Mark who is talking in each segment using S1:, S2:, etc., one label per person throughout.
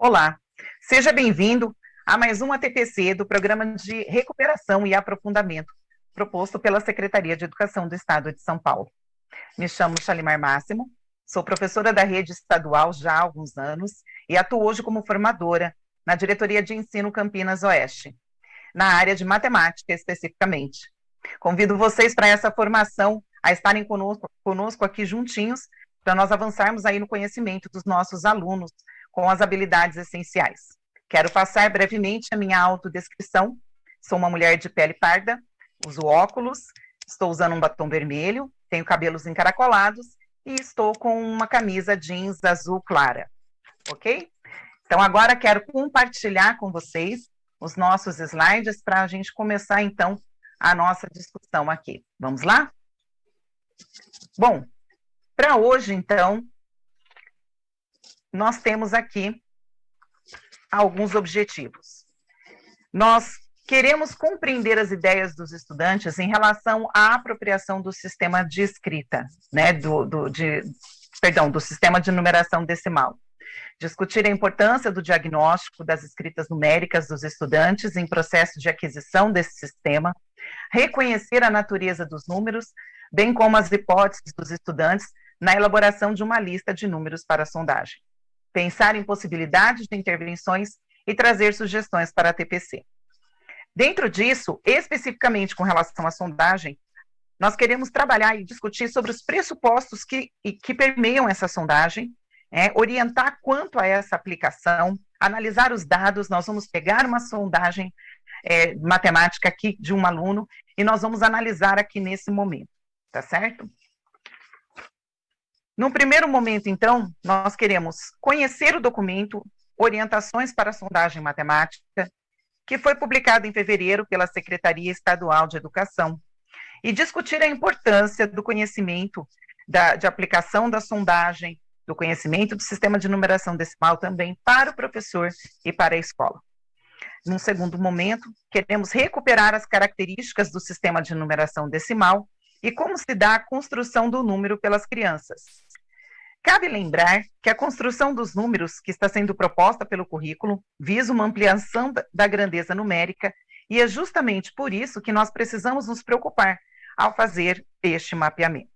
S1: Olá, seja bem-vindo a mais um ATPC do Programa de Recuperação e Aprofundamento, proposto pela Secretaria de Educação do Estado de São Paulo. Me chamo Shalimar Máximo, sou professora da rede estadual já há alguns anos e atuo hoje como formadora na Diretoria de Ensino Campinas Oeste, na área de matemática especificamente. Convido vocês para essa formação a estarem conosco aqui juntinhos, para nós avançarmos aí no conhecimento dos nossos alunos com as habilidades essenciais. Quero passar brevemente a minha autodescrição. Sou uma mulher de pele parda, uso óculos, estou usando um batom vermelho, tenho cabelos encaracolados e estou com uma camisa jeans azul clara, ok? Então agora quero compartilhar com vocês os nossos slides para a gente começar então a nossa discussão aqui. Vamos lá? Bom, para hoje então, nós temos aqui alguns objetivos. Nós queremos compreender as ideias dos estudantes em relação à apropriação do sistema de escrita, né, do sistema de numeração decimal. Discutir a importância do diagnóstico das escritas numéricas dos estudantes em processo de aquisição desse sistema, reconhecer a natureza dos números, bem como as hipóteses dos estudantes na elaboração de uma lista de números para a sondagem. Pensar em possibilidades de intervenções e trazer sugestões para a TPC. Dentro disso, especificamente com relação à sondagem, nós queremos trabalhar e discutir sobre os pressupostos que permeiam essa sondagem, orientar quanto a essa aplicação, analisar os dados. Nós vamos pegar uma sondagem matemática aqui de um aluno e nós vamos analisar aqui nesse momento, tá certo? No primeiro momento, então, nós queremos conhecer o documento Orientações para a Sondagem Matemática, que foi publicado em fevereiro pela Secretaria Estadual de Educação, e discutir a importância do conhecimento de aplicação da sondagem, do conhecimento do sistema de numeração decimal também para o professor e para a escola. Num segundo momento, queremos recuperar as características do sistema de numeração decimal e como se dá a construção do número pelas crianças. Cabe lembrar que a construção dos números que está sendo proposta pelo currículo visa uma ampliação da grandeza numérica e é justamente por isso que nós precisamos nos preocupar ao fazer este mapeamento.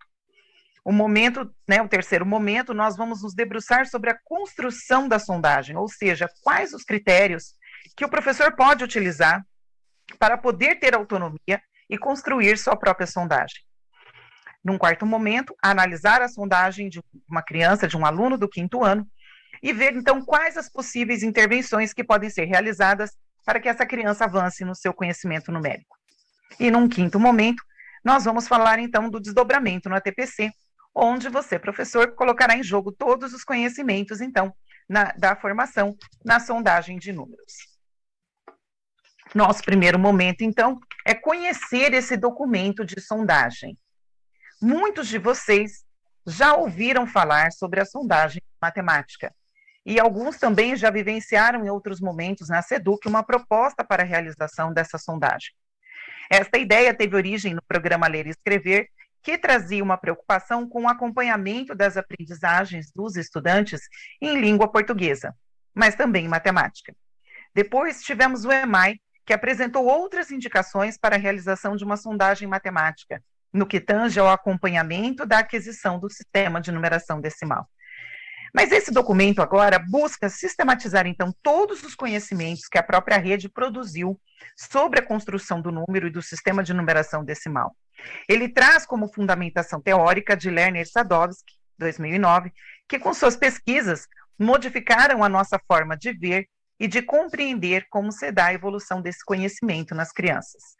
S1: O terceiro momento, nós vamos nos debruçar sobre a construção da sondagem, ou seja, quais os critérios que o professor pode utilizar para poder ter autonomia e construir sua própria sondagem. Num quarto momento, analisar a sondagem de uma criança, de um aluno do 5º ano, e ver, então, quais as possíveis intervenções que podem ser realizadas para que essa criança avance no seu conhecimento numérico. E num quinto momento, nós vamos falar, então, do desdobramento no ATPC, onde você, professor, colocará em jogo todos os conhecimentos, então, da formação na sondagem de números. Nosso primeiro momento, então, é conhecer esse documento de sondagem. Muitos de vocês já ouviram falar sobre a sondagem matemática, e alguns também já vivenciaram em outros momentos na SEDUC uma proposta para a realização dessa sondagem. Esta ideia teve origem no programa Ler e Escrever, que trazia uma preocupação com o acompanhamento das aprendizagens dos estudantes em língua portuguesa, mas também em matemática. Depois tivemos o EMAI, que apresentou outras indicações para a realização de uma sondagem matemática, no que tange ao acompanhamento da aquisição do sistema de numeração decimal. Mas esse documento agora busca sistematizar, então, todos os conhecimentos que a própria rede produziu sobre a construção do número e do sistema de numeração decimal. Ele traz como fundamentação teórica de Lerner e Sadowski, 2009, que com suas pesquisas modificaram a nossa forma de ver e de compreender como se dá a evolução desse conhecimento nas crianças.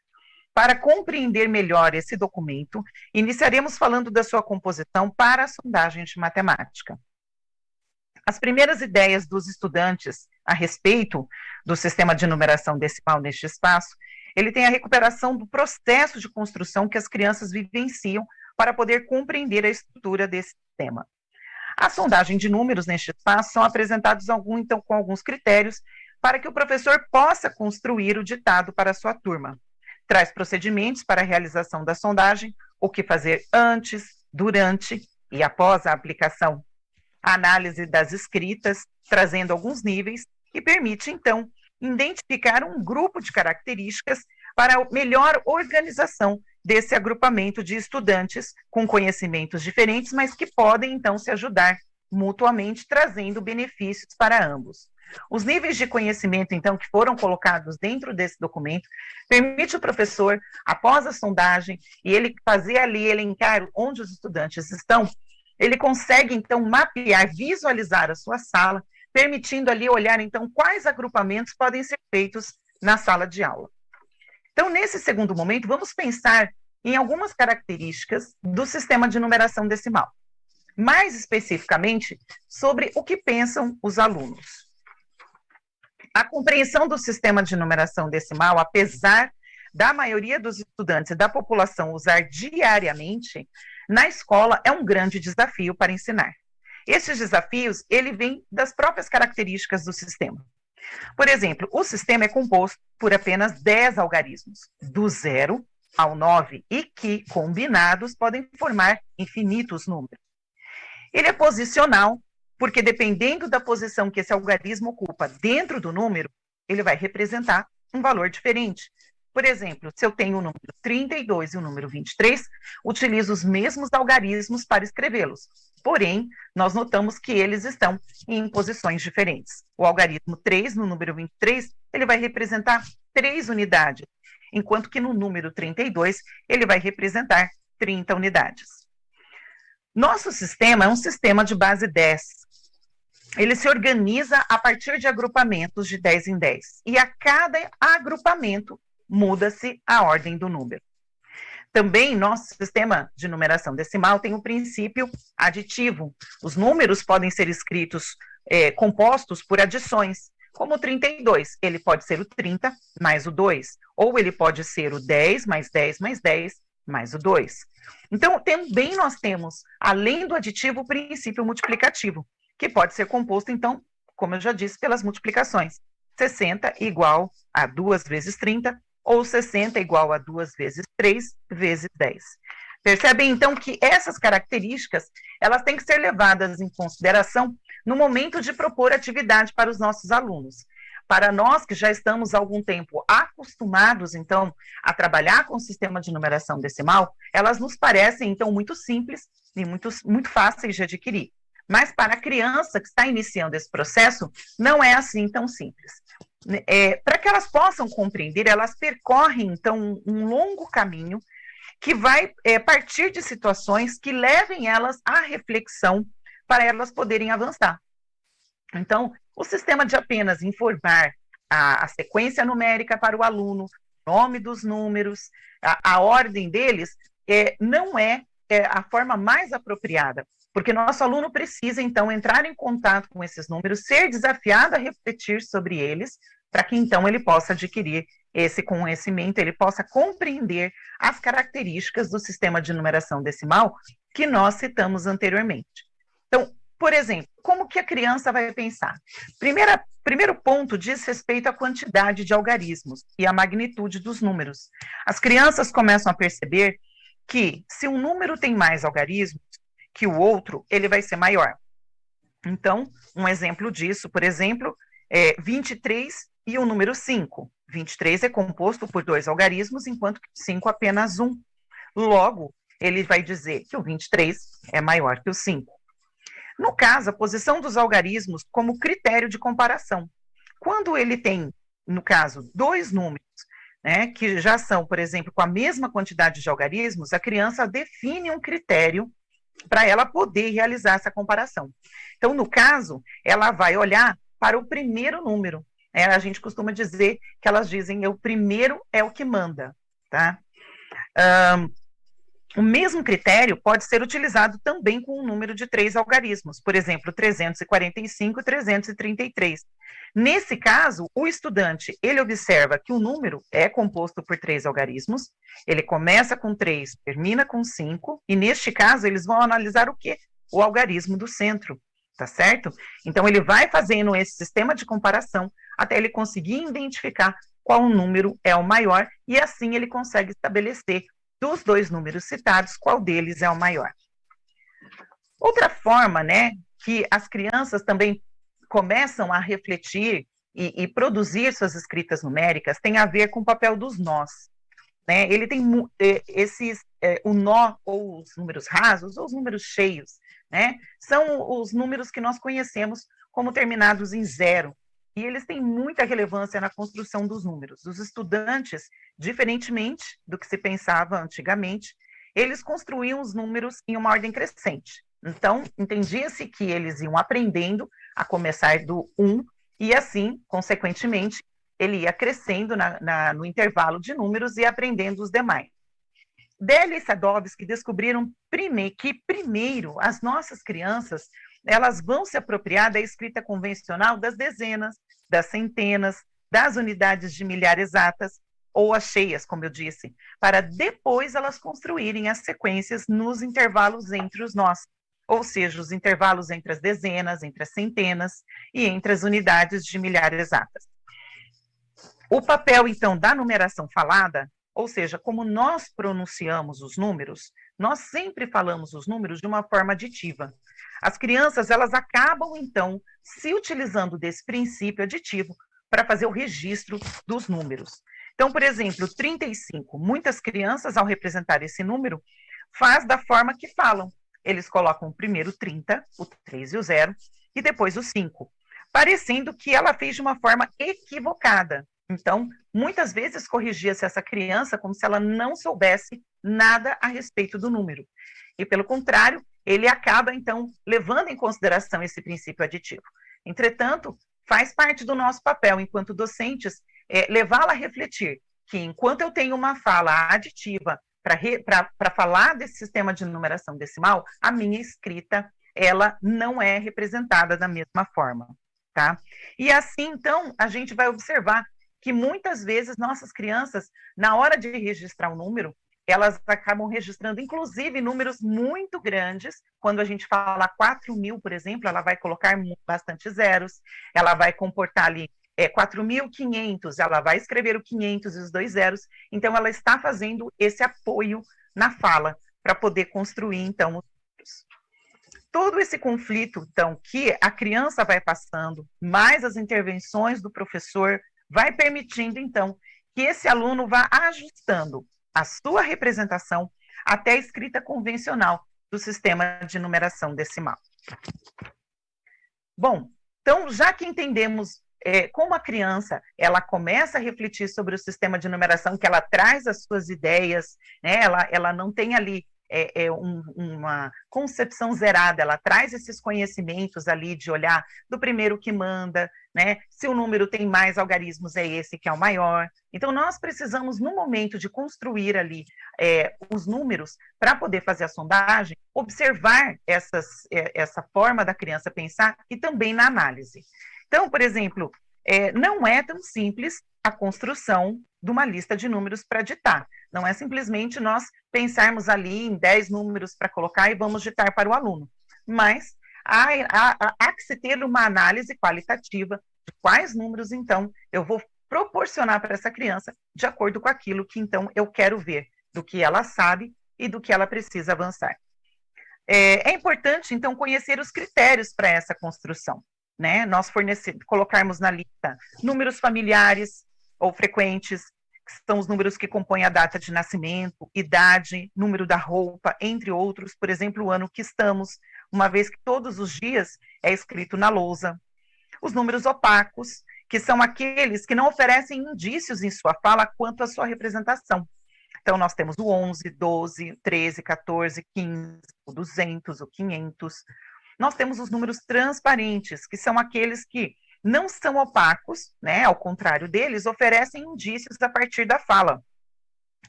S1: Para compreender melhor esse documento, iniciaremos falando da sua composição para a sondagem de matemática. As primeiras ideias dos estudantes a respeito do sistema de numeração decimal neste espaço, ele tem a recuperação do processo de construção que as crianças vivenciam para poder compreender a estrutura desse sistema. A sondagem de números neste espaço são apresentados com alguns critérios para que o professor possa construir o ditado para a sua turma. Traz procedimentos para a realização da sondagem, o que fazer antes, durante e após a aplicação. A análise das escritas, trazendo alguns níveis, e permite, então, identificar um grupo de características para melhor organização desse agrupamento de estudantes com conhecimentos diferentes, mas que podem, então, se ajudar mutuamente, trazendo benefícios para ambos. Os níveis de conhecimento, então, que foram colocados dentro desse documento, permite o professor, após a sondagem, e ele fazer ali, elencar onde os estudantes estão, ele consegue, então, mapear, visualizar a sua sala, permitindo ali olhar, então, quais agrupamentos podem ser feitos na sala de aula. Então, nesse segundo momento, vamos pensar em algumas características do sistema de numeração decimal. Mais especificamente, sobre o que pensam os alunos. A compreensão do sistema de numeração decimal, apesar da maioria dos estudantes e da população usar diariamente, na escola é um grande desafio para ensinar. Esses desafios, ele vem das próprias características do sistema. Por exemplo, o sistema é composto por apenas 10 algarismos, do 0 ao 9, e que, combinados, podem formar infinitos números. Ele é posicional, porque dependendo da posição que esse algarismo ocupa dentro do número, ele vai representar um valor diferente. Por exemplo, se eu tenho o número 32 e o número 23, utilizo os mesmos algarismos para escrevê-los. Porém, nós notamos que eles estão em posições diferentes. O algarismo 3, no número 23, ele vai representar 3 unidades, enquanto que no número 32, ele vai representar 30 unidades. Nosso sistema é um sistema de base 10. Ele se organiza a partir de agrupamentos de 10 em 10. E a cada agrupamento muda-se a ordem do número. Também, nosso sistema de numeração decimal tem o princípio aditivo. Os números podem ser escritos compostos por adições, como o 32. Ele pode ser o 30 mais o 2, ou ele pode ser o 10 mais 10 mais 10 mais o 2. Então, também nós temos, além do aditivo, o princípio multiplicativo, que pode ser composto, então, como eu já disse, pelas multiplicações. 60 igual a 2 vezes 30, ou 60 igual a 2 vezes 3 vezes 10. Percebem, então, que essas características, elas têm que ser levadas em consideração no momento de propor atividade para os nossos alunos. Para nós que já estamos há algum tempo acostumados, então, a trabalhar com o sistema de numeração decimal, elas nos parecem, então, muito simples e muito fáceis de adquirir. Mas para a criança que está iniciando esse processo, não é assim tão simples. Para que elas possam compreender, elas percorrem, então, um longo caminho que vai partir de situações que levem elas à reflexão para elas poderem avançar. Então, o sistema de apenas informar a sequência numérica para o aluno, o nome dos números, a ordem deles, não é a forma mais apropriada, porque nosso aluno precisa, então, entrar em contato com esses números, ser desafiado a refletir sobre eles, para que, então, ele possa adquirir esse conhecimento, ele possa compreender as características do sistema de numeração decimal que nós citamos anteriormente. Então, por exemplo, como que a criança vai pensar? Primeiro ponto diz respeito à quantidade de algarismos e à magnitude dos números. As crianças começam a perceber que, se um número tem mais algarismos que o outro, ele vai ser maior. Então, um exemplo disso, por exemplo, é 23 e o número 5. 23 é composto por 2 algarismos, enquanto que 5 apenas um. Logo, ele vai dizer que o 23 é maior que o 5. No caso, a posição dos algarismos como critério de comparação. Quando ele tem, no caso, 2 números, né, que já são, por exemplo, com a mesma quantidade de algarismos, a criança define um critério para ela poder realizar essa comparação. Então, no caso, ela vai olhar para o primeiro número. A gente costuma dizer que elas dizem o primeiro é o que manda, tá? O mesmo critério pode ser utilizado também com um número de 3 algarismos, por exemplo, 345 e 333. Nesse caso, o estudante, ele observa que o número é composto por 3 algarismos, ele começa com 3, termina com 5, e neste caso eles vão analisar o quê? O algarismo do centro, tá certo? Então ele vai fazendo esse sistema de comparação até ele conseguir identificar qual número é o maior, e assim ele consegue estabelecer dos 2 números citados, qual deles é o maior. Outra forma, né, que as crianças também começam a refletir e produzir suas escritas numéricas tem a ver com o papel dos nós. Né? Ele tem o nó, ou os números rasos, ou os números cheios, né? São os números que nós conhecemos como terminados em zero, e eles têm muita relevância na construção dos números. Os estudantes, diferentemente do que se pensava antigamente, eles construíam os números em uma ordem crescente. Então, entendia-se que eles iam aprendendo a começar do 1, e assim, consequentemente, ele ia crescendo no intervalo de números e aprendendo os demais. Dell e Sadovski descobriram que, primeiro, as nossas crianças, elas vão se apropriar da escrita convencional das dezenas, das centenas, das unidades de milhar exatas, ou as cheias, como eu disse, para depois elas construírem as sequências nos intervalos entre os nós, ou seja, os intervalos entre as dezenas, entre as centenas e entre as unidades de milhar exatas. O papel, então, da numeração falada, ou seja, como nós pronunciamos os números, nós sempre falamos os números de uma forma aditiva. As crianças, elas acabam, então, se utilizando desse princípio aditivo para fazer o registro dos números. Então, por exemplo, 35, muitas crianças, ao representar esse número, faz da forma que falam. Eles colocam primeiro 30, o 3 e o 0, e depois o 5, parecendo que ela fez de uma forma equivocada. Então, muitas vezes corrigia-se essa criança como se ela não soubesse nada a respeito do número. E, pelo contrário, ele acaba, então, levando em consideração esse princípio aditivo. Entretanto, faz parte do nosso papel, enquanto docentes, levá-la a refletir que, enquanto eu tenho uma fala aditiva para falar desse sistema de numeração decimal, a minha escrita, ela não é representada da mesma forma, tá? E assim, então, a gente vai observar que muitas vezes nossas crianças, na hora de registrar um número, elas acabam registrando, inclusive, números muito grandes. Quando a gente fala 4.000, por exemplo, ela vai colocar bastante zeros, ela vai comportar ali 4.500, ela vai escrever o 500 e os 2 zeros, então ela está fazendo esse apoio na fala, para poder construir, então, os números. Todo esse conflito, então, que a criança vai passando, mais as intervenções do professor, vai permitindo, então, que esse aluno vá ajustando a sua representação até a escrita convencional do sistema de numeração decimal. Bom, então, já que entendemos como a criança, ela começa a refletir sobre o sistema de numeração, que ela traz as suas ideias, né, ela não tem ali uma concepção zerada, ela traz esses conhecimentos ali de olhar do primeiro que manda, né? Se o número tem mais algarismos, é esse que é o maior. Então, nós precisamos, no momento de construir ali os números, para poder fazer a sondagem, observar essa forma da criança pensar e também na análise. Então, por exemplo, não é tão simples a construção de uma lista de números para ditar. Não é simplesmente nós pensarmos ali em 10 números para colocar e vamos ditar para o aluno. Mas há que se ter uma análise qualitativa de quais números, então, eu vou proporcionar para essa criança de acordo com aquilo que, então, eu quero ver, do que ela sabe e do que ela precisa avançar. É importante, então, conhecer os critérios para essa construção, né? Nós colocarmos na lista números familiares ou frequentes, que são os números que compõem a data de nascimento, idade, número da roupa, entre outros, por exemplo, o ano que estamos, uma vez que todos os dias é escrito na lousa. Os números opacos, que são aqueles que não oferecem indícios em sua fala quanto à sua representação. Então, nós temos o 11, 12, 13, 14, 15, o 200, o 500. Nós temos os números transparentes, que são aqueles que não são opacos, né? Ao contrário deles, oferecem indícios a partir da fala.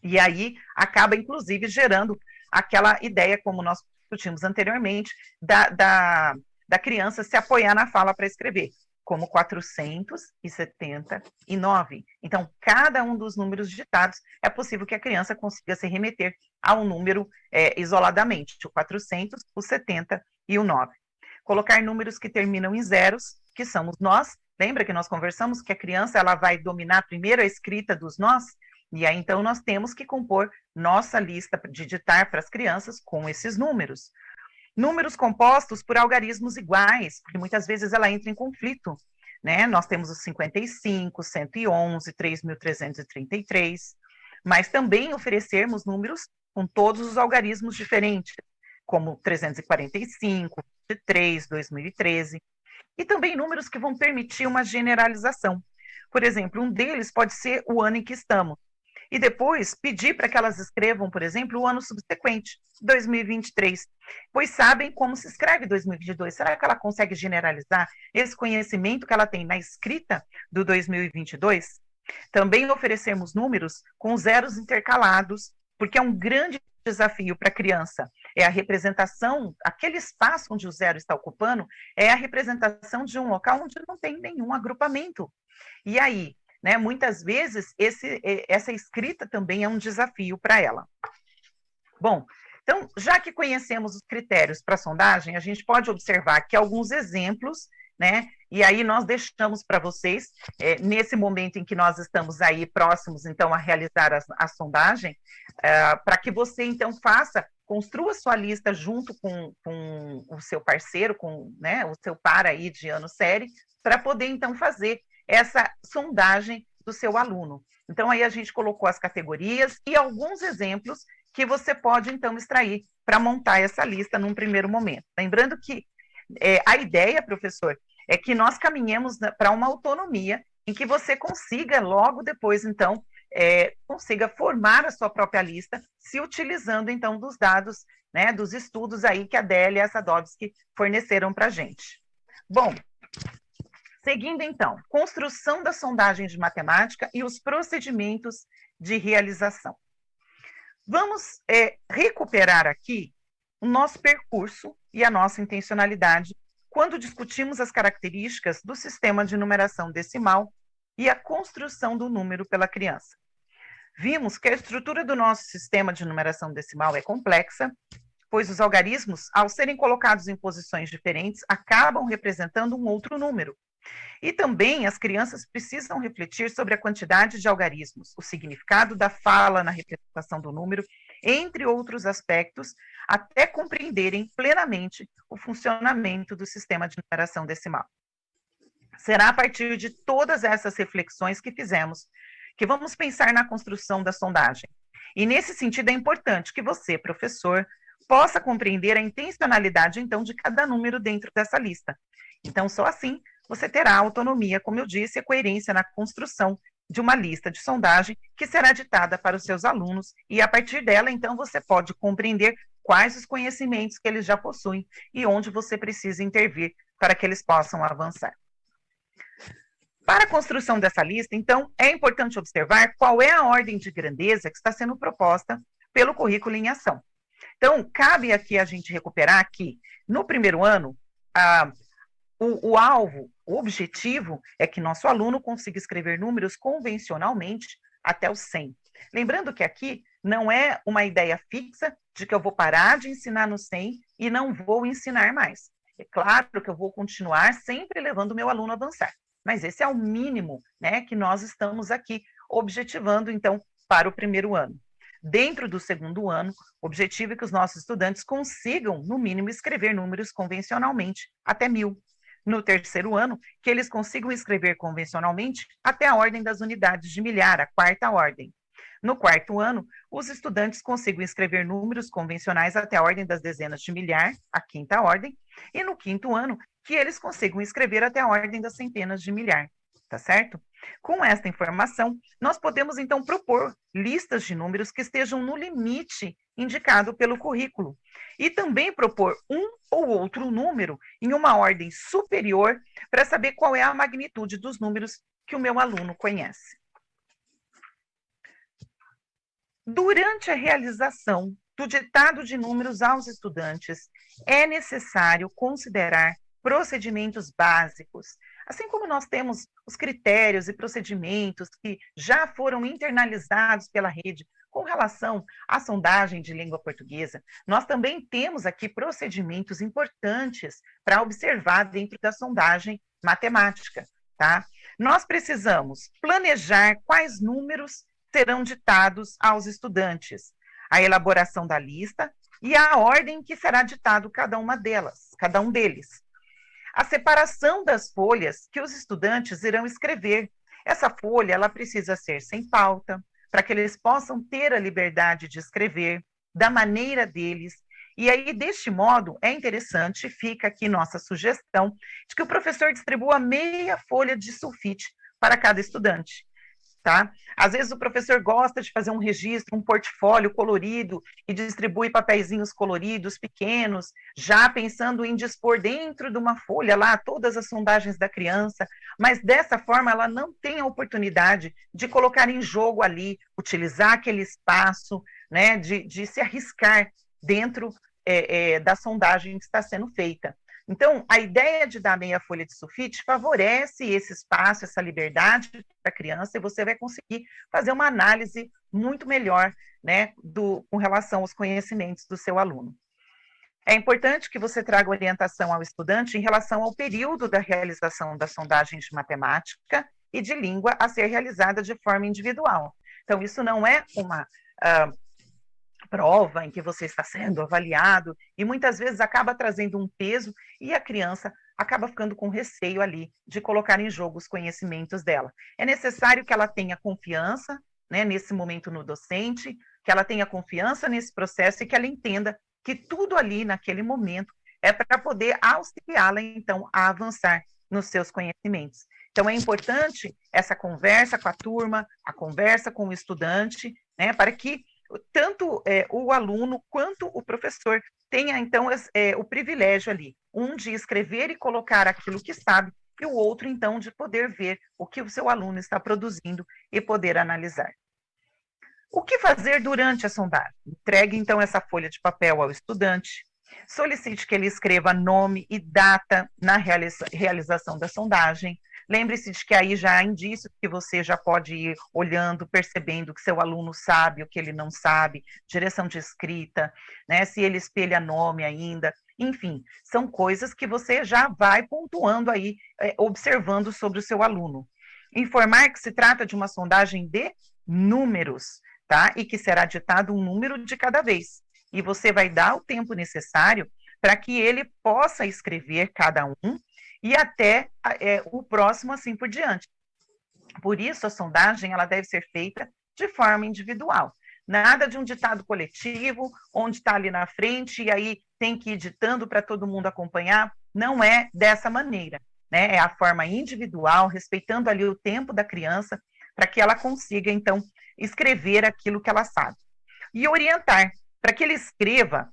S1: E aí acaba, inclusive, gerando aquela ideia, como nós discutimos anteriormente, da criança se apoiar na fala para escrever, como 479. Então, cada um dos números digitados, é possível que a criança consiga se remeter a um número isoladamente, o 400, o 70 e o 9. Colocar números que terminam em zeros, que são os nós. Lembra que nós conversamos que a criança ela vai dominar primeiro a escrita dos nós? E aí, então, nós temos que compor nossa lista de ditar para as crianças com esses números. Números compostos por algarismos iguais, porque muitas vezes ela entra em conflito. né? Nós temos os 55, 111, 3.333, mas também oferecermos números com todos os algarismos diferentes, como 345, 3, 2013, e também números que vão permitir uma generalização. Por exemplo, um deles pode ser o ano em que estamos, e depois pedir para que elas escrevam, por exemplo, o ano subsequente, 2023, pois sabem como se escreve 2022. Será que ela consegue generalizar esse conhecimento que ela tem na escrita do 2022? Também oferecemos números com zeros intercalados, porque é um grande desafio para a criança. É a representação, aquele espaço onde o zero está ocupando, é a representação de um local onde não tem nenhum agrupamento. E aí, né, muitas vezes, essa escrita também é um desafio para ela. Bom, então, já que conhecemos os critérios para a sondagem, a gente pode observar aqui alguns exemplos, né? E aí nós deixamos para vocês, nesse momento em que nós estamos aí próximos, então, a realizar a sondagem, para que você, então, construa sua lista junto com o seu parceiro, com, né, o seu par aí de ano série, para poder, então, fazer essa sondagem do seu aluno. Então, aí a gente colocou as categorias e alguns exemplos que você pode, então, extrair para montar essa lista num primeiro momento. Lembrando que a ideia, professor, é que nós caminhemos para uma autonomia em que você consiga, logo depois, então, consiga formar a sua própria lista, se utilizando, então, dos dados, né, dos estudos aí que a Adélia e a Sadovski forneceram para a gente. Bom, seguindo, então, construção da sondagem de matemática e os procedimentos de realização. Vamos recuperar aqui o nosso percurso e a nossa intencionalidade quando discutimos as características do sistema de numeração decimal e a construção do número pela criança. Vimos que a estrutura do nosso sistema de numeração decimal é complexa, pois os algarismos, ao serem colocados em posições diferentes, acabam representando um outro número. E também as crianças precisam refletir sobre a quantidade de algarismos, o significado da fala na representação do número, entre outros aspectos, até compreenderem plenamente o funcionamento do sistema de numeração decimal. Será a partir de todas essas reflexões que fizemos que vamos pensar na construção da sondagem. E nesse sentido é importante que você, professor, possa compreender a intencionalidade, então, de cada número dentro dessa lista. Então, só assim você terá autonomia, como eu disse, e coerência na construção de uma lista de sondagem que será ditada para os seus alunos, e a partir dela, então, você pode compreender quais os conhecimentos que eles já possuem e onde você precisa intervir para que eles possam avançar. Para a construção dessa lista, então, é importante observar qual é a ordem de grandeza que está sendo proposta pelo currículo em ação. Então, cabe aqui a gente recuperar que, no primeiro ano, o alvo, o objetivo é que nosso aluno consiga escrever números convencionalmente até o 100. Lembrando que aqui não é uma ideia fixa de que eu vou parar de ensinar no 100 e não vou ensinar mais. É claro que eu vou continuar sempre levando o meu aluno a avançar, mas esse é o mínimo, né, que nós estamos aqui objetivando, então, para o primeiro ano. Dentro do segundo ano, o objetivo é que os nossos estudantes consigam, no mínimo, escrever números convencionalmente até 1000. No terceiro ano, que eles consigam escrever convencionalmente até a ordem das unidades de milhar, a quarta ordem. No quarto ano, os estudantes consigam escrever números convencionais até a ordem das dezenas de milhar, a quinta ordem, e no quinto ano, que eles consigam escrever até a ordem das centenas de milhar, tá certo? Com esta informação, nós podemos então propor listas de números que estejam no limite indicado pelo currículo e também propor um ou outro número em uma ordem superior para saber qual é a magnitude dos números que o meu aluno conhece. Durante a realização do ditado de números aos estudantes, é necessário considerar procedimentos básicos, assim como nós temos os critérios e procedimentos que já foram internalizados pela rede com relação à sondagem de língua portuguesa, nós também temos aqui procedimentos importantes para observar dentro da sondagem matemática, tá? Nós precisamos planejar quais números serão ditados aos estudantes, a elaboração da lista e a ordem em que será ditado cada um deles. A separação das folhas que os estudantes irão escrever. Essa folha, ela precisa ser sem pauta, para que eles possam ter a liberdade de escrever da maneira deles. E aí, deste modo, é interessante, fica aqui nossa sugestão, de que o professor distribua meia folha de sulfite para cada estudante. Tá? Às vezes o professor gosta de fazer um registro, um portfólio colorido e distribui papeizinhos coloridos pequenos, já pensando em dispor dentro de uma folha lá todas as sondagens da criança, mas dessa forma ela não tem a oportunidade de colocar em jogo ali, utilizar aquele espaço, né, de se arriscar dentro da sondagem que está sendo feita. Então, a ideia de dar meia folha de sulfite favorece esse espaço, essa liberdade para a criança, e você vai conseguir fazer uma análise muito melhor, né, com relação aos conhecimentos do seu aluno. É importante que você traga orientação ao estudante em relação ao período da realização das sondagens de matemática e de língua a ser realizada de forma individual. Então, isso não é uma prova em que você está sendo avaliado e muitas vezes acaba trazendo um peso e a criança acaba ficando com receio ali de colocar em jogo os conhecimentos dela. É necessário que ela tenha confiança, né, nesse momento no docente, que ela tenha confiança nesse processo e que ela entenda que tudo ali naquele momento é para poder auxiliá-la então a avançar nos seus conhecimentos. Então é importante essa conversa com a turma, a conversa com o estudante, né, para que tanto o aluno quanto o professor tenha, então, o privilégio ali, um de escrever e colocar aquilo que sabe, e o outro, então, de poder ver o que o seu aluno está produzindo e poder analisar. O que fazer durante a sondagem? Entregue, então, essa folha de papel ao estudante, solicite que ele escreva nome e data na realização da sondagem. Lembre-se de que aí já há indícios que você já pode ir olhando, percebendo que seu aluno sabe o que ele não sabe, direção de escrita, né, se ele espelha nome ainda, enfim, são coisas que você já vai pontuando aí, observando sobre o seu aluno. Informar que se trata de uma sondagem de números, tá? E que será ditado um número de cada vez. E você vai dar o tempo necessário para que ele possa escrever cada um e até o próximo assim por diante. Por isso, a sondagem ela deve ser feita de forma individual. Nada de um ditado coletivo, onde está ali na frente e aí tem que ir ditando para todo mundo acompanhar. Não é dessa maneira, né? É a forma individual, respeitando ali o tempo da criança, para que ela consiga, então, escrever aquilo que ela sabe. E orientar, para que ele escreva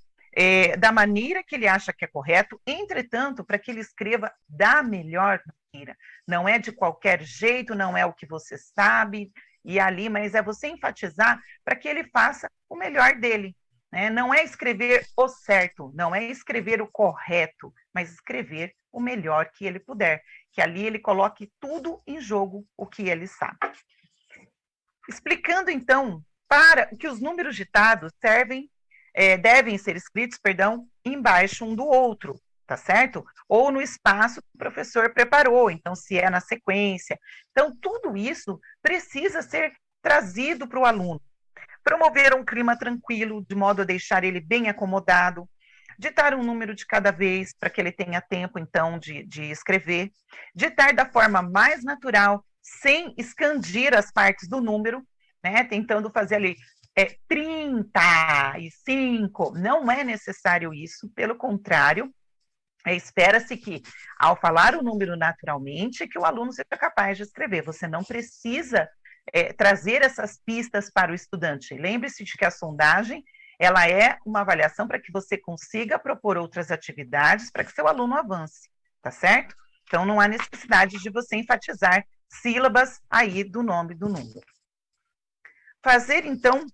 S1: da maneira que ele acha que é correto, entretanto, para que ele escreva da melhor maneira. Não é de qualquer jeito, não é o que você sabe, e ali, mas é você enfatizar para que ele faça o melhor dele. Né? Não é escrever o certo, não é escrever o correto, mas escrever o melhor que ele puder. Que ali ele coloque tudo em jogo, o que ele sabe. Explicando, então, para que os números ditados devem ser escritos, embaixo um do outro, tá certo? Ou no espaço que o professor preparou, então, se é na sequência. Então, tudo isso precisa ser trazido para o aluno. Promover um clima tranquilo, de modo a deixar ele bem acomodado, ditar um número de cada vez, para que ele tenha tempo, então, de escrever, ditar da forma mais natural, sem escandir as partes do número, né, tentando fazer ali 35, não é necessário isso, pelo contrário, espera-se que, ao falar o número naturalmente, que o aluno seja capaz de escrever. Você não precisa trazer essas pistas para o estudante. Lembre-se de que a sondagem, ela é uma avaliação para que você consiga propor outras atividades para que seu aluno avance, tá certo? Então, não há necessidade de você enfatizar sílabas aí do nome do número. Fazer, então,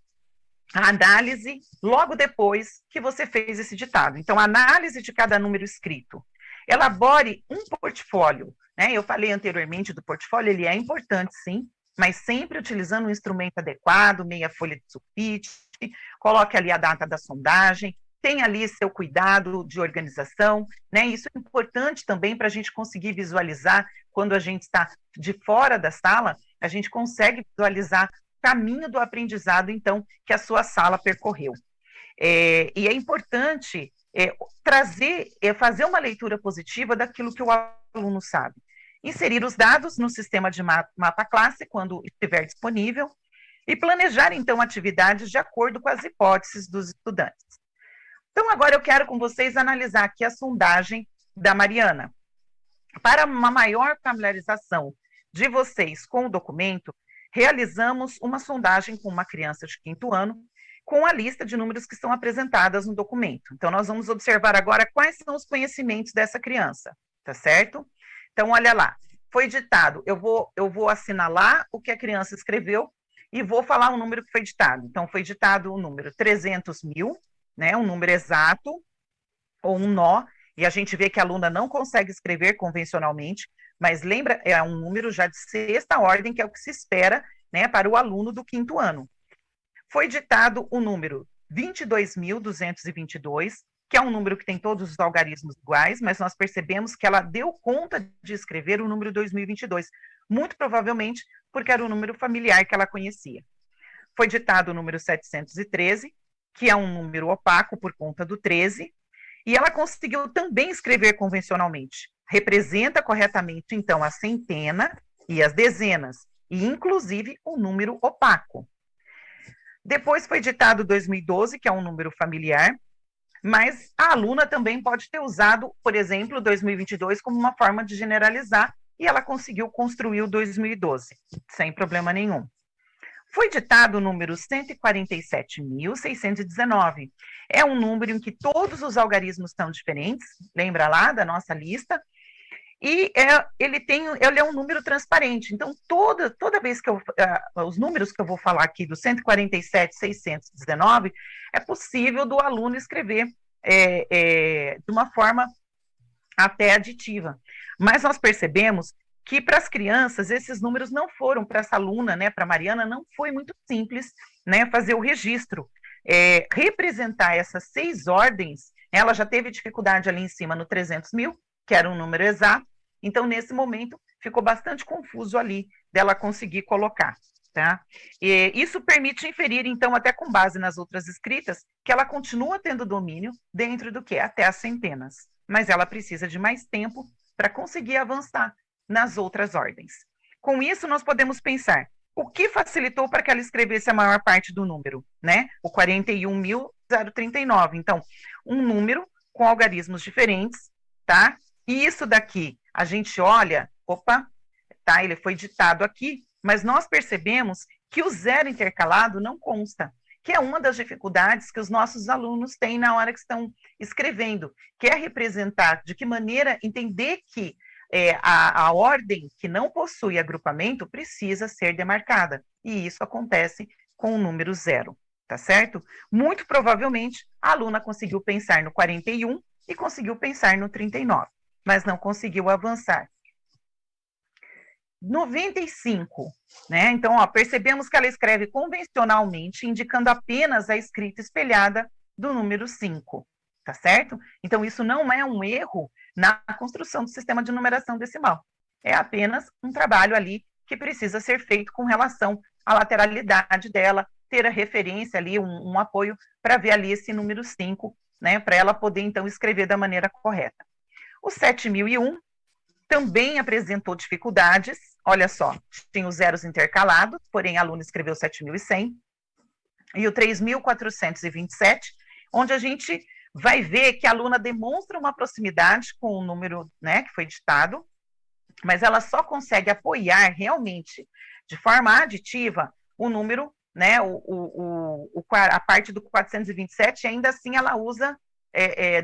S1: a análise logo depois que você fez esse ditado. Então, a análise de cada número escrito. Elabore um portfólio, né? Eu falei anteriormente do portfólio, ele é importante, sim, mas sempre utilizando um instrumento adequado, meia folha de sulfite, coloque ali a data da sondagem, tenha ali seu cuidado de organização, né? Isso é importante também para a gente conseguir visualizar, quando a gente está de fora da sala, a gente consegue visualizar caminho do aprendizado, então, que a sua sala percorreu. E é importante fazer uma leitura positiva daquilo que o aluno sabe. Inserir os dados no sistema de mapa classe quando estiver disponível e planejar, então, atividades de acordo com as hipóteses dos estudantes. Então, agora eu quero com vocês analisar aqui a sondagem da Mariana. Para uma maior familiarização de vocês com o documento, realizamos uma sondagem com uma criança de 5º ano, com a lista de números que são apresentadas no documento. Então, nós vamos observar agora quais são os conhecimentos dessa criança, tá certo? Então, olha lá, foi ditado, eu vou assinalar o que a criança escreveu e vou falar o número que foi ditado. Então, foi ditado o número 300 mil, né, um número exato, ou um nó, e a gente vê que a aluna não consegue escrever convencionalmente, mas lembra, é um número já de 6ª ordem, que é o que se espera, né, para o aluno do 5º ano. Foi ditado o número 22.222, que é um número que tem todos os algarismos iguais, mas nós percebemos que ela deu conta de escrever o número 2022, muito provavelmente porque era o número familiar que ela conhecia. Foi ditado o número 713, que é um número opaco por conta do 13, e ela conseguiu também escrever convencionalmente. Representa corretamente, então, a centena e as dezenas, e inclusive o número opaco. Depois foi ditado 2012, que é um número familiar, mas a aluna também pode ter usado, por exemplo, 2022 como uma forma de generalizar, e ela conseguiu construir o 2012, sem problema nenhum. Foi ditado o número 147.619. É um número em que todos os algarismos estão diferentes, lembra lá da nossa lista? E ele é um número transparente. Então, toda vez que os números que eu vou falar aqui, do 147.619, é possível do aluno escrever de uma forma até aditiva. Mas nós percebemos que para as crianças, esses números não foram, para essa aluna, né, para a Mariana, não foi muito simples, né, fazer o registro. Representar essas 6 ordens, ela já teve dificuldade ali em cima no 300 mil, que era um número exato, então nesse momento ficou bastante confuso ali dela conseguir colocar, tá? E isso permite inferir, então, até com base nas outras escritas, que ela continua tendo domínio dentro do que? Até as centenas, mas ela precisa de mais tempo para conseguir avançar nas outras ordens. Com isso, nós podemos pensar, o que facilitou para que ela escrevesse a maior parte do número, né? O 41.039. Então, um número com algarismos diferentes, tá? E isso daqui, a gente olha, tá? Ele foi ditado aqui, mas nós percebemos que o 0 intercalado não consta, que é uma das dificuldades que os nossos alunos têm na hora que estão escrevendo, que é representar de que maneira entender que a ordem que não possui agrupamento precisa ser demarcada, e isso acontece com o número 0, tá certo? Muito provavelmente, a aluna conseguiu pensar no 41 e conseguiu pensar no 39, mas não conseguiu avançar. 95, né? Então, percebemos que ela escreve convencionalmente, indicando apenas a escrita espelhada do número 5, tá certo? Então, isso não é um erro na construção do sistema de numeração decimal. É apenas um trabalho ali que precisa ser feito com relação à lateralidade dela, ter a referência ali, um apoio para ver ali esse número 5, né? Para ela poder, então, escrever da maneira correta. O 7001 também apresentou dificuldades, olha só, tem os zeros intercalados, porém a aluna escreveu 7.100, e o 3.427, onde a gente vai ver que a aluna demonstra uma proximidade com o número, né, que foi ditado, mas ela só consegue apoiar realmente, de forma aditiva, o número, né, a parte do 427, ainda assim ela usa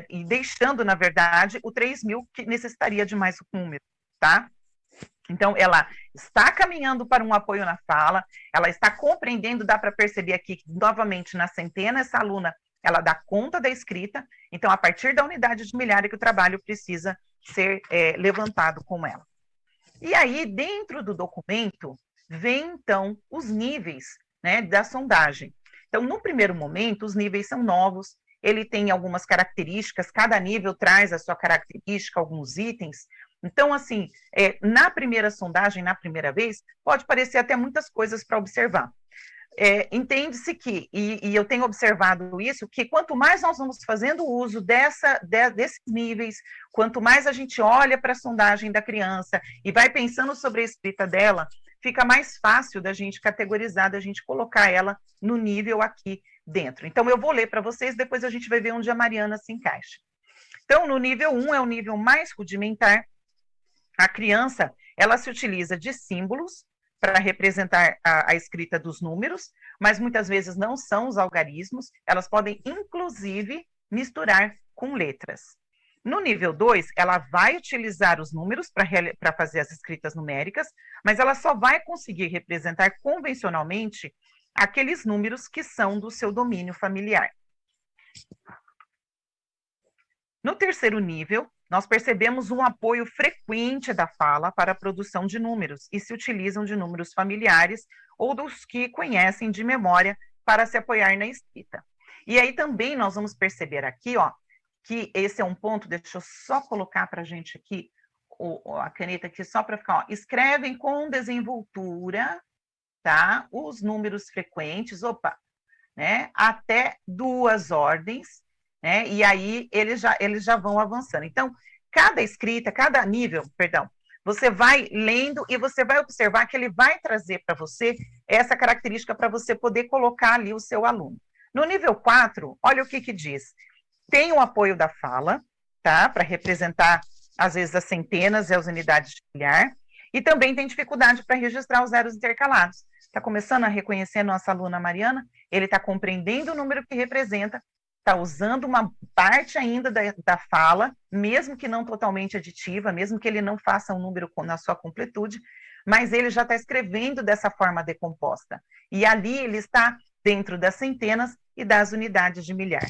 S1: e deixando, na verdade, o 3.000, que necessitaria de mais um número, tá? Então, ela está caminhando para um apoio na fala, ela está compreendendo, dá para perceber aqui, que, novamente, na centena, essa aluna, ela dá conta da escrita, então, a partir da unidade de milhar é que o trabalho precisa ser levantado com ela. E aí, dentro do documento, vem, então, os níveis, né, da sondagem. Então, no primeiro momento, os níveis são novos, ele tem algumas características, cada nível traz a sua característica, alguns itens. Então, assim, na primeira sondagem, na primeira vez, pode parecer até muitas coisas para observar. entende-se que, e eu tenho observado isso, que quanto mais nós vamos fazendo uso desses níveis, quanto mais a gente olha para a sondagem da criança e vai pensando sobre a escrita dela, fica mais fácil da gente categorizar, da gente colocar ela no nível aqui dentro. Então, eu vou ler para vocês, depois a gente vai ver onde a Mariana se encaixa. Então, no nível 1 é o nível mais rudimentar. A criança, ela se utiliza de símbolos para representar a escrita dos números, mas muitas vezes não são os algarismos, elas podem, inclusive, misturar com letras. No nível 2, ela vai utilizar os números para fazer as escritas numéricas, mas ela só vai conseguir representar convencionalmente aqueles números que são do seu domínio familiar. No terceiro nível, nós percebemos um apoio frequente da fala para a produção de números e se utilizam de números familiares ou dos que conhecem de memória para se apoiar na escrita. E aí também nós vamos perceber aqui, ó, que esse é um ponto, deixa eu só colocar para a gente aqui a caneta aqui só para ficar, ó, escrevem com desenvoltura, tá? Os números frequentes, né? Até 2 ordens, né? E aí eles já vão avançando. Então, cada escrita, cada nível, perdão, você vai lendo e você vai observar que ele vai trazer para você essa característica para você poder colocar ali o seu aluno. No nível 4, olha o que diz. Tem o apoio da fala, tá? Para representar, às vezes, as centenas e as unidades de milhar, e também tem dificuldade para registrar os zeros intercalados. Está começando a reconhecer a nossa aluna Mariana, ele está compreendendo o número que representa, está usando uma parte ainda da fala, mesmo que não totalmente aditiva, mesmo que ele não faça um número na sua completude, mas ele já está escrevendo dessa forma decomposta. E ali ele está dentro das centenas e das unidades de milhar.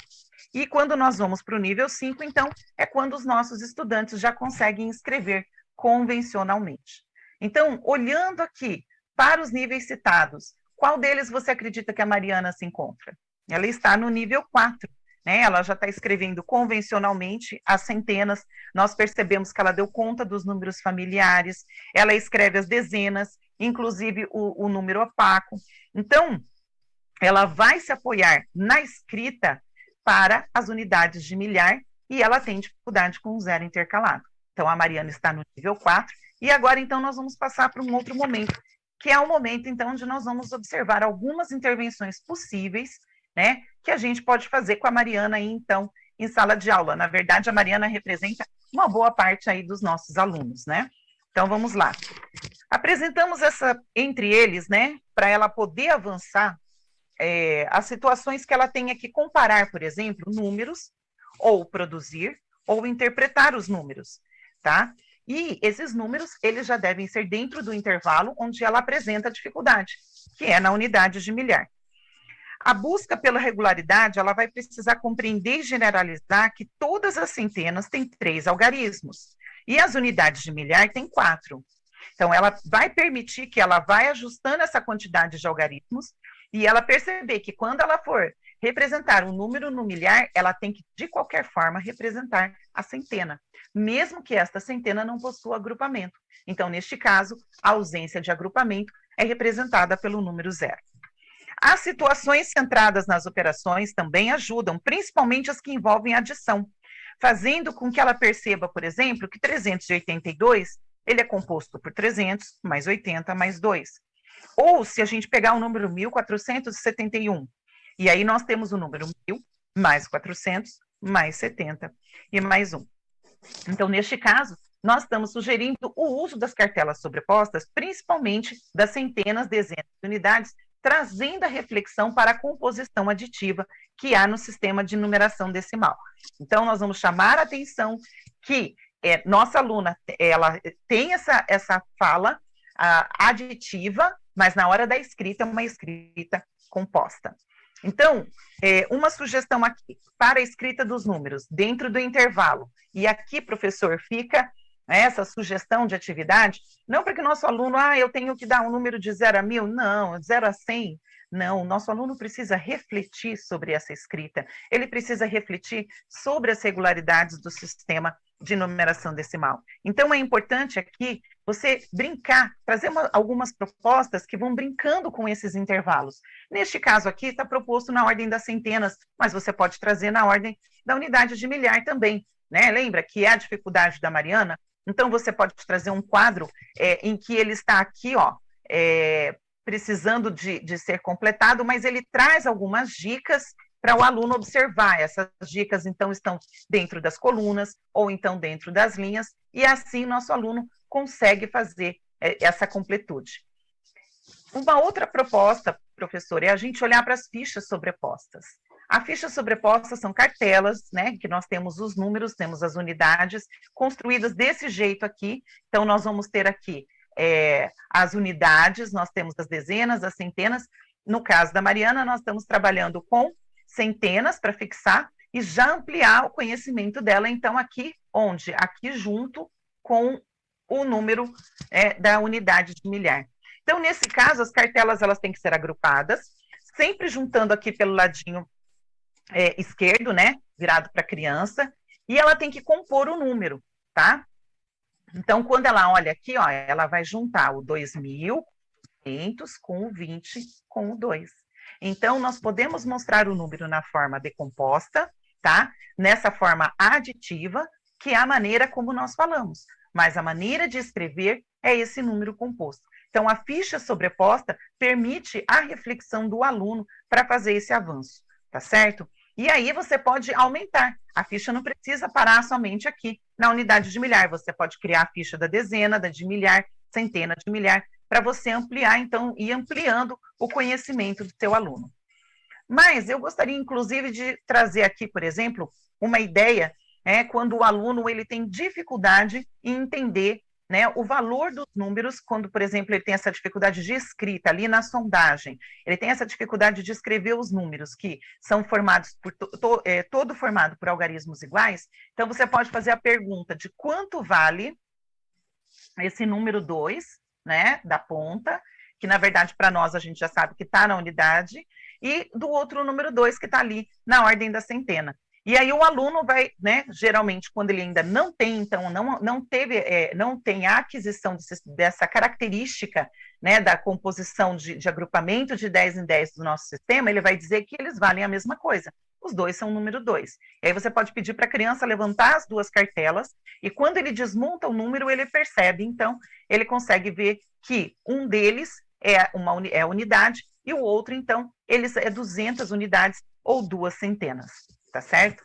S1: E quando nós vamos para o nível 5, então, é quando os nossos estudantes já conseguem escrever convencionalmente. Então, olhando aqui para os níveis citados, qual deles você acredita que a Mariana se encontra? Ela está no nível 4, né? Ela já está escrevendo convencionalmente as centenas, nós percebemos que ela deu conta dos números familiares, ela escreve as dezenas, inclusive o número opaco. Então, ela vai se apoiar na escrita para as unidades de milhar e ela tem dificuldade com o zero intercalado. Então, a Mariana está no nível 4 e agora, então, nós vamos passar para um outro momento, que é o momento, então, onde nós vamos observar algumas intervenções possíveis, né, que a gente pode fazer com a Mariana aí, então, em sala de aula. Na verdade, a Mariana representa uma boa parte aí dos nossos alunos, né? Então, vamos lá. Apresentamos entre eles, né, para ela poder avançar, as situações que ela tenha que comparar, por exemplo, números, ou produzir, ou interpretar os números, tá? E esses números, eles já devem ser dentro do intervalo onde ela apresenta a dificuldade, que é na unidade de milhar. A busca pela regularidade, ela vai precisar compreender e generalizar que todas as centenas têm 3 algarismos, e as unidades de milhar têm 4. Então, ela vai permitir que ela vai ajustando essa quantidade de algarismos, e ela perceber que quando ela for representar um número no milhar, ela tem que, de qualquer forma, representar a centena, mesmo que esta centena não possua agrupamento. Então, neste caso, a ausência de agrupamento é representada pelo número 0. As situações centradas nas operações também ajudam, principalmente as que envolvem adição, fazendo com que ela perceba, por exemplo, que 382, ele é composto por 300 mais 80 mais 2. Ou se a gente pegar o número 1471, e aí nós temos o número 1000 mais 400 mais 70 e mais 1. Então, neste caso, nós estamos sugerindo o uso das cartelas sobrepostas, principalmente das centenas, dezenas de unidades, trazendo a reflexão para a composição aditiva que há no sistema de numeração decimal. Então, nós vamos chamar a atenção que nossa aluna, ela tem essa fala aditiva, mas na hora da escrita é uma escrita composta. Então, uma sugestão aqui para a escrita dos números dentro do intervalo, e aqui, professor, fica essa sugestão de atividade, não para que o nosso aluno, eu tenho que dar um número de 0 a 1000, não, 0 a 100, Não, o nosso aluno precisa refletir sobre essa escrita, ele precisa refletir sobre as regularidades do sistema de numeração decimal. Então, é importante aqui você brincar, trazer algumas propostas que vão brincando com esses intervalos. Neste caso aqui, está proposto na ordem das centenas, mas você pode trazer na ordem da unidade de milhar também, né? Lembra que é a dificuldade da Mariana? Então, você pode trazer um quadro em que ele está aqui, ó, precisando de ser completado, mas ele traz algumas dicas para o aluno observar. Essas dicas, então, estão dentro das colunas ou então dentro das linhas, e assim nosso aluno consegue fazer essa completude. Uma outra proposta, professor, é a gente olhar para as fichas sobrepostas. A ficha sobreposta são cartelas, né, que nós temos os números, temos as unidades, construídas desse jeito aqui. Então, nós vamos ter aqui as unidades, nós temos as dezenas, as centenas. No caso da Mariana, nós estamos trabalhando com centenas para fixar e já ampliar o conhecimento dela, então, aqui onde? Aqui junto com o número da unidade de milhar. Então, nesse caso, as cartelas elas têm que ser agrupadas, sempre juntando aqui pelo ladinho esquerdo, né, virado para a criança, e ela tem que compor o número, tá? Então, quando ela olha aqui, ó, ela vai juntar o 2.500 com o 20 com o 2. Então, nós podemos mostrar o número na forma decomposta, tá? Nessa forma aditiva, que é a maneira como nós falamos. Mas a maneira de escrever é esse número composto. Então, a ficha sobreposta permite a reflexão do aluno para fazer esse avanço, tá certo? E aí você pode aumentar. A ficha não precisa parar somente aqui na unidade de milhar. Você pode criar a ficha da dezena, da de milhar, centena de milhar, para você ampliar, então, e ampliando o conhecimento do seu aluno. Mas eu gostaria, inclusive, de trazer aqui, por exemplo, uma ideia, quando o aluno ele tem dificuldade em entender, né, o valor dos números, quando, por exemplo, ele tem essa dificuldade de escrita ali na sondagem, ele tem essa dificuldade de escrever os números, que são formados por todo formado por algarismos iguais. Então, você pode fazer a pergunta de quanto vale esse número 2, né, da ponta, que na verdade para nós a gente já sabe que está na unidade, e do outro número 2 que está ali na ordem da centena. E aí o aluno vai, né, geralmente quando ele ainda não tem, então não tem a aquisição dessa característica, né, da composição de agrupamento de 10 em 10 do nosso sistema, ele vai dizer que eles valem a mesma coisa. Os dois são o número 2. E aí você pode pedir para a criança levantar as duas cartelas, e quando ele desmonta o número, ele percebe, então, ele consegue ver que um deles é a unidade, e o outro, então, eles é 200 unidades ou 2 centenas, tá certo?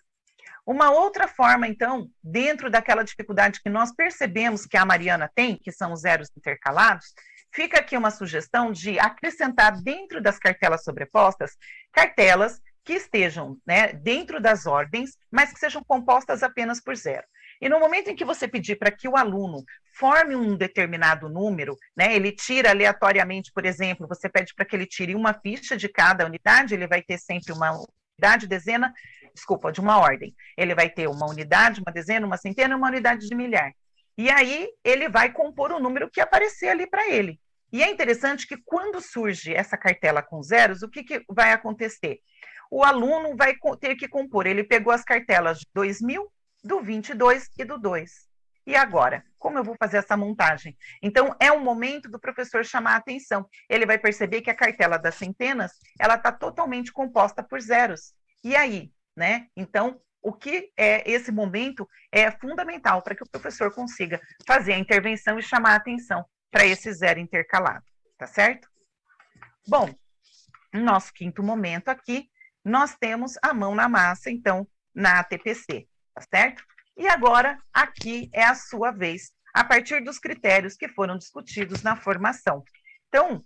S1: Uma outra forma, então, dentro daquela dificuldade que nós percebemos que a Mariana tem, que são os zeros intercalados, fica aqui uma sugestão de acrescentar dentro das cartelas sobrepostas, cartelas que estejam, né, dentro das ordens, mas que sejam compostas apenas por zero. E no momento em que você pedir para que o aluno forme um determinado número, né, ele tira aleatoriamente, por exemplo, você pede para que ele tire uma ficha de cada unidade, ele vai ter sempre uma unidade, dezena, de uma ordem. Ele vai ter uma unidade, uma dezena, uma centena e uma unidade de milhar. E aí ele vai compor o número que aparecer ali para ele. E é interessante que quando surge essa cartela com zeros, o que vai acontecer? O aluno vai ter que compor, ele pegou as cartelas de 2000, do 22 e do 2. E agora, como eu vou fazer essa montagem? Então, é um momento do professor chamar a atenção. Ele vai perceber que a cartela das centenas, ela está totalmente composta por zeros. E aí, né? Então, o que é esse momento é fundamental para que o professor consiga fazer a intervenção e chamar a atenção para esse zero intercalado, tá certo? Bom, no nosso quinto momento aqui, nós temos a mão na massa, então, na ATPC, tá certo? E agora, aqui é a sua vez, a partir dos critérios que foram discutidos na formação. Então,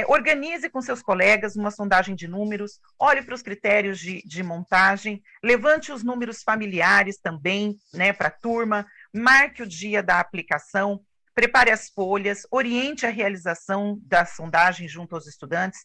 S1: organize com seus colegas uma sondagem de números, olhe para os critérios de montagem, levante os números familiares também, né, para a turma, marque o dia da aplicação, prepare as folhas, oriente a realização da sondagem junto aos estudantes,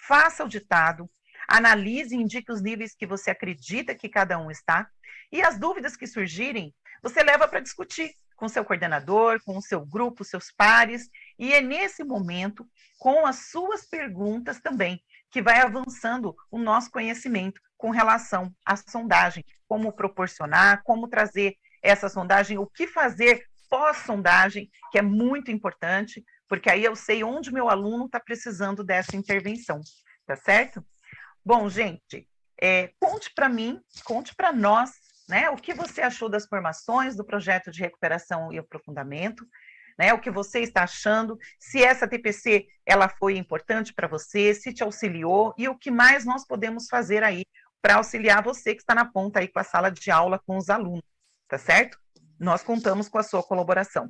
S1: faça o ditado, analise e indique os níveis que você acredita que cada um está, e as dúvidas que surgirem, você leva para discutir com seu coordenador, com o seu grupo, seus pares, e é nesse momento, com as suas perguntas também, que vai avançando o nosso conhecimento com relação à sondagem, como proporcionar, como trazer essa sondagem, o que fazer pós-sondagem, que é muito importante, porque aí eu sei onde o meu aluno está precisando dessa intervenção, tá certo? Bom, gente, conte para mim, conte para nós, né, o que você achou das formações do projeto de recuperação e aprofundamento, né, o que você está achando, se essa TPC ela foi importante para você, se te auxiliou e o que mais nós podemos fazer aí para auxiliar você que está na ponta aí com a sala de aula com os alunos, tá certo? Nós contamos com a sua colaboração.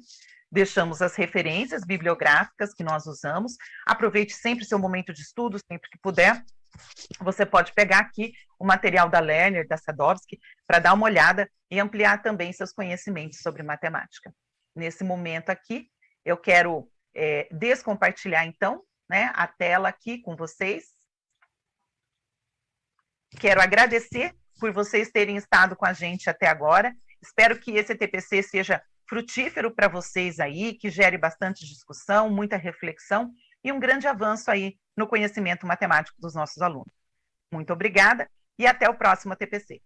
S1: Deixamos as referências bibliográficas que nós usamos. Aproveite sempre seu momento de estudo, sempre que puder. Você pode pegar aqui o material da Lerner, da Sadowski, para dar uma olhada e ampliar também seus conhecimentos sobre matemática. Nesse momento aqui, eu quero descompartilhar, então, né, a tela aqui com vocês. Quero agradecer por vocês terem estado com a gente até agora. Espero que esse TPC seja frutífero para vocês aí, que gere bastante discussão, muita reflexão e um grande avanço aí no conhecimento matemático dos nossos alunos. Muito obrigada e até o próximo TPC.